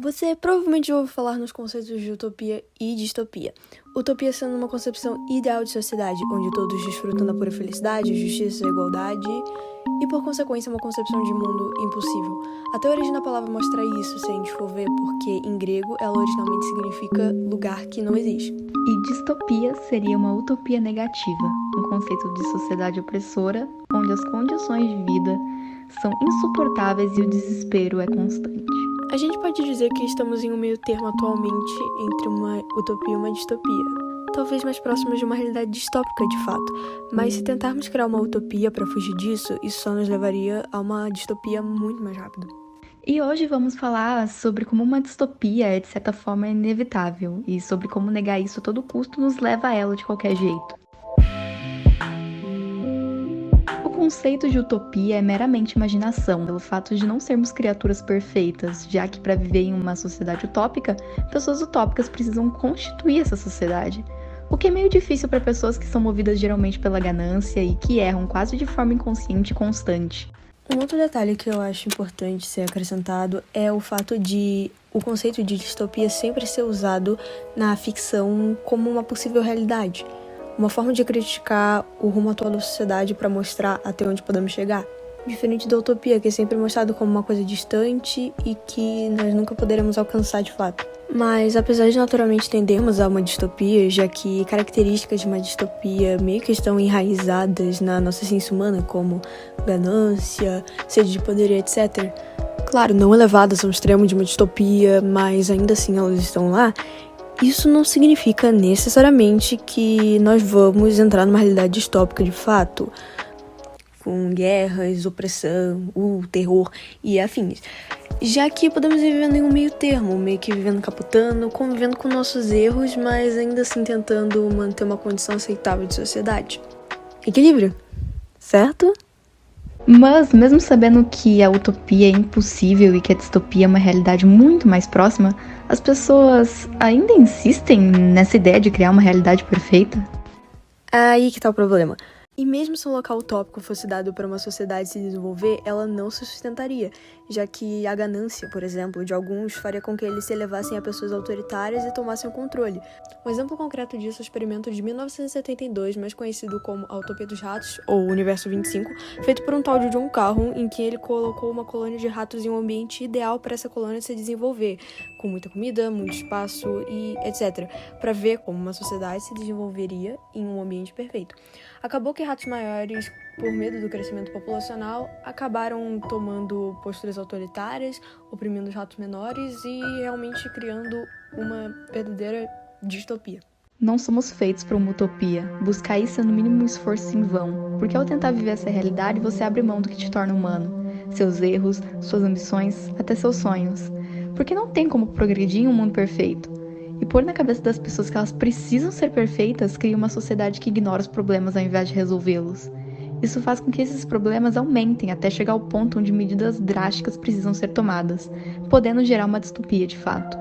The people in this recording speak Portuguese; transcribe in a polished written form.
Você provavelmente já ouviu falar nos conceitos de utopia e distopia. Utopia sendo uma concepção ideal de sociedade, onde todos desfrutam da pura felicidade, justiça, igualdade e, por consequência, uma concepção de mundo impossível. Até a origem da palavra mostra isso, se a gente for ver, porque em grego ela originalmente significa lugar que não existe. E distopia seria uma utopia negativa, um conceito de sociedade opressora, onde as condições de vida são insuportáveis e o desespero é constante. A gente pode dizer que estamos em um meio termo atualmente entre uma utopia e uma distopia. Talvez mais próximos de uma realidade distópica, de fato. Mas se tentarmos criar uma utopia para fugir disso, isso só nos levaria a uma distopia muito mais rápido. E hoje vamos falar sobre como uma distopia é, de certa forma, inevitável, e sobre como negar isso a todo custo nos leva a ela de qualquer jeito. O conceito de utopia é meramente imaginação, pelo fato de não sermos criaturas perfeitas, já que para viver em uma sociedade utópica, pessoas utópicas precisam constituir essa sociedade. O que é meio difícil para pessoas que são movidas geralmente pela ganância e que erram quase de forma inconsciente e constante. Um outro detalhe que eu acho importante ser acrescentado é o fato de o conceito de distopia sempre ser usado na ficção como uma possível realidade. Uma forma de criticar o rumo atual da sociedade para mostrar até onde podemos chegar. Diferente da utopia, que é sempre mostrado como uma coisa distante e que nós nunca poderemos alcançar de fato. Mas apesar de naturalmente tendermos a uma distopia, já que características de uma distopia meio que estão enraizadas na nossa essência humana, como ganância, sede de poder, etc. Claro, não elevadas ao extremo de uma distopia, mas ainda assim elas estão lá. Isso não significa necessariamente que nós vamos entrar numa realidade distópica de fato, com guerras, opressão, terror e afins. Já que podemos ir vivendo em um meio termo, meio que vivendo capotando, convivendo com nossos erros, mas ainda assim tentando manter uma condição aceitável de sociedade. Equilíbrio, certo? Mas, mesmo sabendo que a utopia é impossível e que a distopia é uma realidade muito mais próxima, as pessoas ainda insistem nessa ideia de criar uma realidade perfeita? Aí que tá o problema. E mesmo se um local utópico fosse dado para uma sociedade se desenvolver, ela não se sustentaria, já que a ganância, por exemplo, de alguns faria com que eles se elevassem a pessoas autoritárias e tomassem o controle. Um exemplo concreto disso é o experimento de 1972, mais conhecido como a Utopia dos Ratos, ou Universo 25, feito por um tal de John Carroll, em que ele colocou uma colônia de ratos em um ambiente ideal para essa colônia se desenvolver, com muita comida, muito espaço e etc., para ver como uma sociedade se desenvolveria em um ambiente perfeito. Acabou que ratos maiores, por medo do crescimento populacional, acabaram tomando posturas autoritárias, oprimindo os ratos menores e realmente criando uma verdadeira distopia. Não somos feitos para uma utopia. Buscar isso é no mínimo um esforço em vão, porque ao tentar viver essa realidade, você abre mão do que te torna humano. Seus erros, suas ambições, até seus sonhos. Porque não tem como progredir em um mundo perfeito. E pôr na cabeça das pessoas que elas precisam ser perfeitas cria uma sociedade que ignora os problemas ao invés de resolvê-los. Isso faz com que esses problemas aumentem até chegar ao ponto onde medidas drásticas precisam ser tomadas, podendo gerar uma distopia de fato.